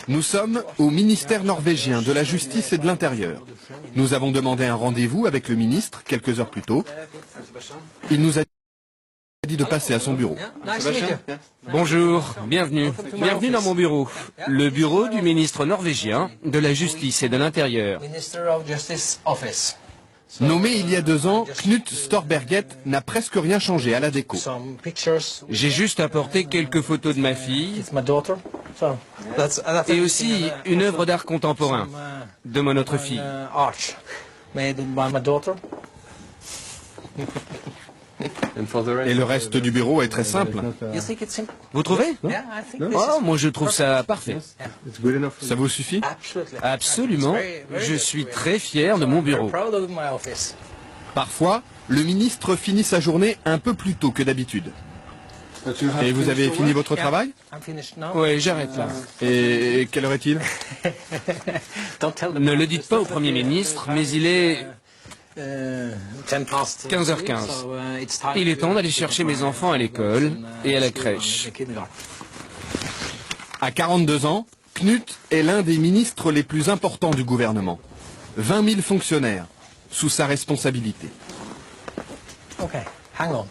Nous sommes au ministère norvégien de la Justice et de l'Intérieur. Nous avons demandé un rendez-vous avec le ministre quelques heures plus tôt. Il nous a dit de passer à son bureau. Bonjour, bienvenue. Bienvenue dans mon bureau. Le bureau du ministre norvégien de la Justice et de l'Intérieur. Nommé il y a 2 ans, Knut Storberget n'a presque rien changé à la déco. J'ai juste apporté quelques photos de ma fille et aussi une œuvre d'art contemporain de mon autre fille. Et le reste du bureau est très simple. Vous trouvez? Oh, moi je trouve ça parfait. Ça vous suffit? Absolument. Je suis très fier de mon bureau. Parfois, le ministre finit sa journée un peu plus tôt que d'habitude. Et vous avez fini votre travail? Oui, j'arrête là. Et quelle heure est-il? Ne le dites pas au Premier ministre, mais il est 15h15. Il est temps d'aller chercher mes enfants à l'école et à la crèche. À 42 ans, Knut est l'un des ministres les plus importants du gouvernement. 20 000 fonctionnaires sous sa responsabilité.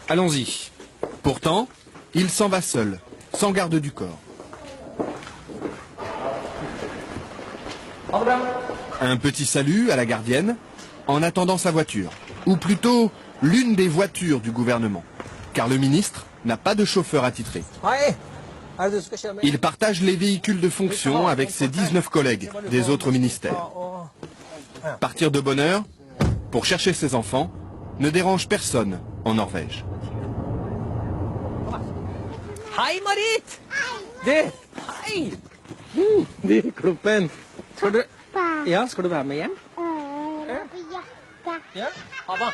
Allons-y. Pourtant, il s'en va seul, sans garde du corps. Un petit salut à la gardienne, en attendant sa voiture. Ou plutôt, l'une des voitures du gouvernement. Car le ministre n'a pas de chauffeur attitré. Il partage les véhicules de fonction avec ses 19 collègues des autres ministères. Partir de bonne heure, pour chercher ses enfants, ne dérange personne en Norvège. Hei, Marit! Hei! Kroppen. Skal du være med hjem? Ja? Ha det.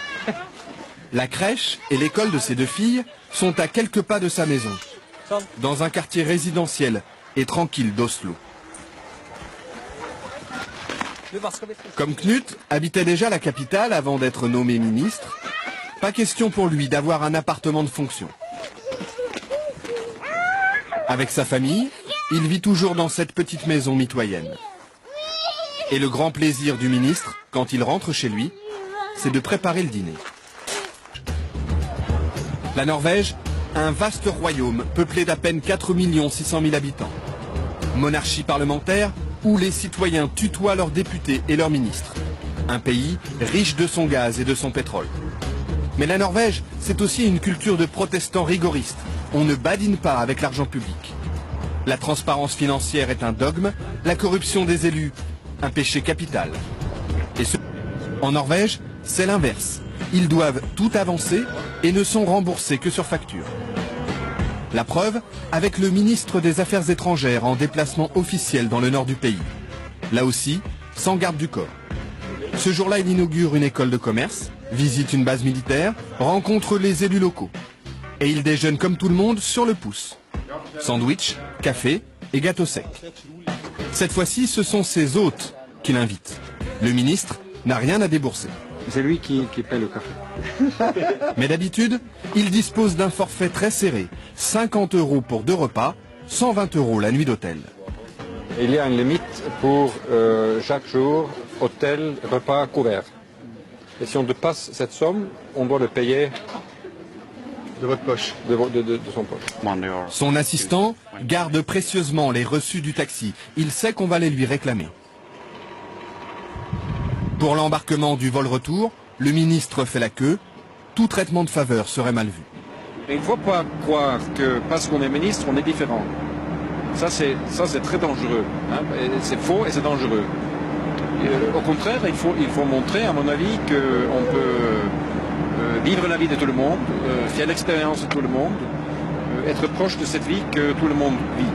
La crèche et l'école de ses 2 filles sont à quelques pas de sa maison, dans un quartier résidentiel et tranquille d'Oslo. Comme Knut habitait déjà la capitale avant d'être nommé ministre, pas question pour lui d'avoir un appartement de fonction. Avec sa famille, il vit toujours dans cette petite maison mitoyenne. Et le grand plaisir du ministre, quand il rentre chez lui, c'est de préparer le dîner. La Norvège, un vaste royaume peuplé d'à peine 4 600 000 habitants. Monarchie parlementaire où les citoyens tutoient leurs députés et leurs ministres. Un pays riche de son gaz et de son pétrole. Mais la Norvège, c'est aussi une culture de protestants rigoristes. On ne badine pas avec l'argent public. La transparence financière est un dogme, la corruption des élus, un péché capital. En Norvège, c'est l'inverse. Ils doivent tout avancer et ne sont remboursés que sur facture. La preuve, avec le ministre des Affaires étrangères en déplacement officiel dans le nord du pays. Là aussi, sans garde du corps. Ce jour-là, il inaugure une école de commerce, visite une base militaire, rencontre les élus locaux. Et il déjeune comme tout le monde sur le pouce. Sandwich, café et gâteau sec. Cette fois-ci, ce sont ses hôtes qui l'invitent. Le ministre n'a rien à débourser. C'est lui qui paie le café. Mais d'habitude, il dispose d'un forfait très serré. 50 € pour 2 repas, 120 € la nuit d'hôtel. Il y a une limite pour chaque jour, hôtel, repas couvert. Et si on dépasse cette somme, on doit le payer De votre poche. de son poche. Son assistant garde précieusement les reçus du taxi. Il sait qu'on va les lui réclamer. Pour l'embarquement du vol retour, le ministre fait la queue. Tout traitement de faveur serait mal vu. Et il ne faut pas croire que parce qu'on est ministre, on est différent. Ça, c'est très dangereux. Hein. C'est faux et c'est dangereux. Et, au contraire, il faut montrer, à mon avis, qu'on peut vivre la vie de tout le monde, faire l'expérience de tout le monde, être proche de cette vie que tout le monde vit.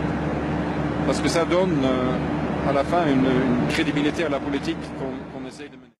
Parce que ça donne à la fin une crédibilité à la politique qu'on essaie de mener.